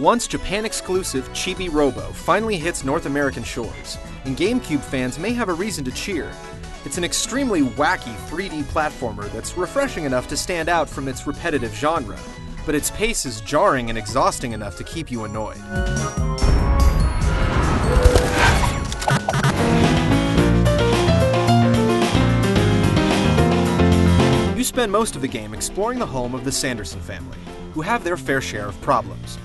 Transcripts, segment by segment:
once Japan-exclusive Chibi-Robo finally hits North American shores, and GameCube fans may have a reason to cheer. It's an extremely wacky 3D platformer that's refreshing enough to stand out from its repetitive genre, but its pace is jarring and exhausting enough to keep you annoyed. You spend most of the game exploring the home of the Sanderson family, who have their fair share of problems.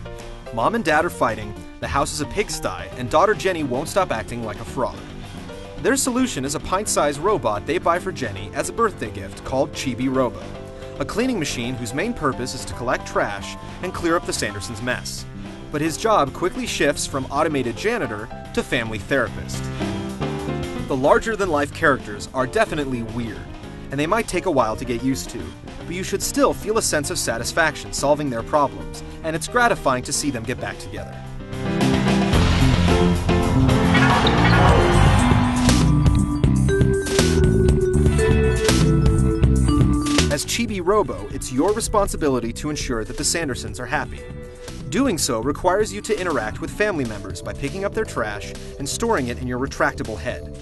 Mom and Dad are fighting, the house is a pigsty, and daughter Jenny won't stop acting like a fraud. Their solution is a pint-sized robot they buy for Jenny as a birthday gift called Chibi-Robo, a cleaning machine whose main purpose is to collect trash and clear up the Sandersons' mess. But his job quickly shifts from automated janitor to family therapist. The larger-than-life characters are definitely weird, and they might take a while to get used to, but you should still feel a sense of satisfaction solving their problems, and it's gratifying to see them get back together. As Chibi-Robo, it's your responsibility to ensure that the Sandersons are happy. Doing so requires you to interact with family members by picking up their trash and storing it in your retractable head.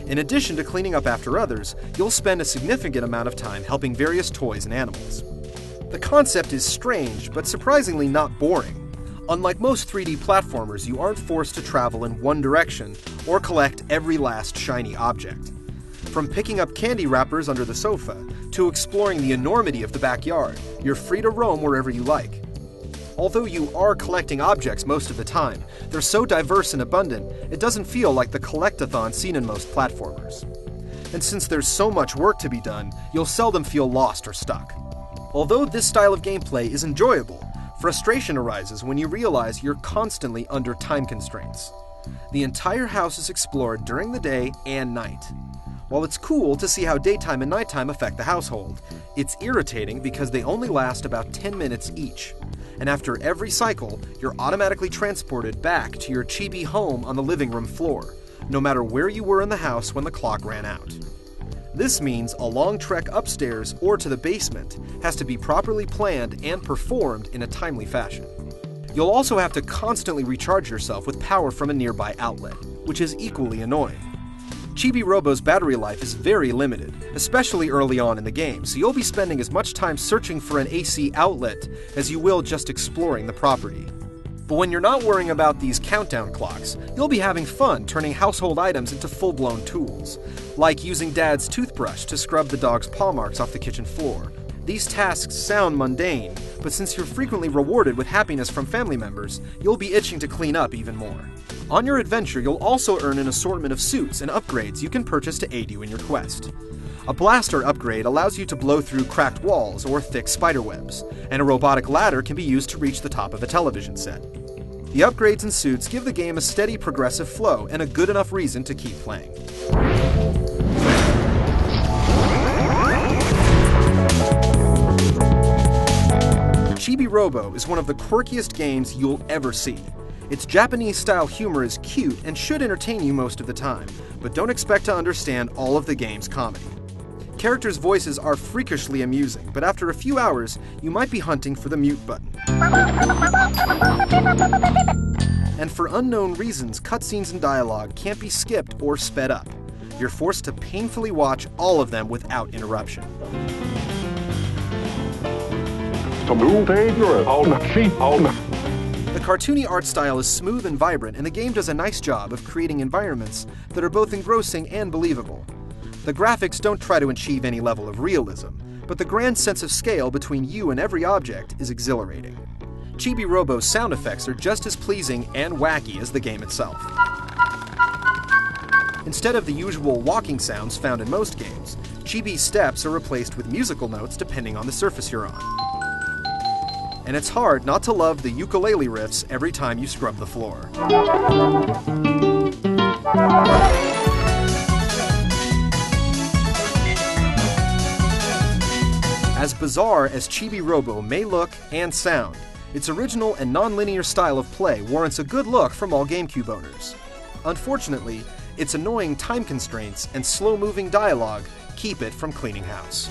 In addition to cleaning up after others, you'll spend a significant amount of time helping various toys and animals. The concept is strange, but surprisingly not boring. Unlike most 3D platformers, you aren't forced to travel in one direction or collect every last shiny object. From picking up candy wrappers under the sofa to exploring the enormity of the backyard, you're free to roam wherever you like. Although you are collecting objects most of the time, they're so diverse and abundant, it doesn't feel like the collect-a-thon seen in most platformers. And since there's so much work to be done, you'll seldom feel lost or stuck. Although this style of gameplay is enjoyable, frustration arises when you realize you're constantly under time constraints. The entire house is explored during the day and night. While it's cool to see how daytime and nighttime affect the household, it's irritating because they only last about 10 minutes each. And after every cycle, you're automatically transported back to your chibi home on the living room floor, no matter where you were in the house when the clock ran out. This means a long trek upstairs or to the basement has to be properly planned and performed in a timely fashion. You'll also have to constantly recharge yourself with power from a nearby outlet, which is equally annoying. Chibi-Robo's battery life is very limited, especially early on in the game, so you'll be spending as much time searching for an AC outlet as you will just exploring the property. But when you're not worrying about these countdown clocks, you'll be having fun turning household items into full-blown tools, like using Dad's toothbrush to scrub the dog's paw marks off the kitchen floor. These tasks sound mundane, but since you're frequently rewarded with happiness from family members, you'll be itching to clean up even more. On your adventure, you'll also earn an assortment of suits and upgrades you can purchase to aid you in your quest. A blaster upgrade allows you to blow through cracked walls or thick spiderwebs, and a robotic ladder can be used to reach the top of a television set. The upgrades and suits give the game a steady progressive flow and a good enough reason to keep playing. Chibi-Robo is one of the quirkiest games you'll ever see. Its Japanese-style humor is cute and should entertain you most of the time, but don't expect to understand all of the game's comedy. Characters' voices are freakishly amusing, but after a few hours, you might be hunting for the mute button. And for unknown reasons, cutscenes and dialogue can't be skipped or sped up. You're forced to painfully watch all of them without interruption. The cartoony art style is smooth and vibrant, and the game does a nice job of creating environments that are both engrossing and believable. The graphics don't try to achieve any level of realism, but the grand sense of scale between you and every object is exhilarating. Chibi-Robo's sound effects are just as pleasing and wacky as the game itself. Instead of the usual walking sounds found in most games, Chibi's steps are replaced with musical notes depending on the surface you're on. And it's hard not to love the ukulele riffs every time you scrub the floor. As bizarre as Chibi-Robo may look and sound, its original and non-linear style of play warrants a good look from all GameCube owners. Unfortunately, its annoying time constraints and slow-moving dialogue keep it from cleaning house.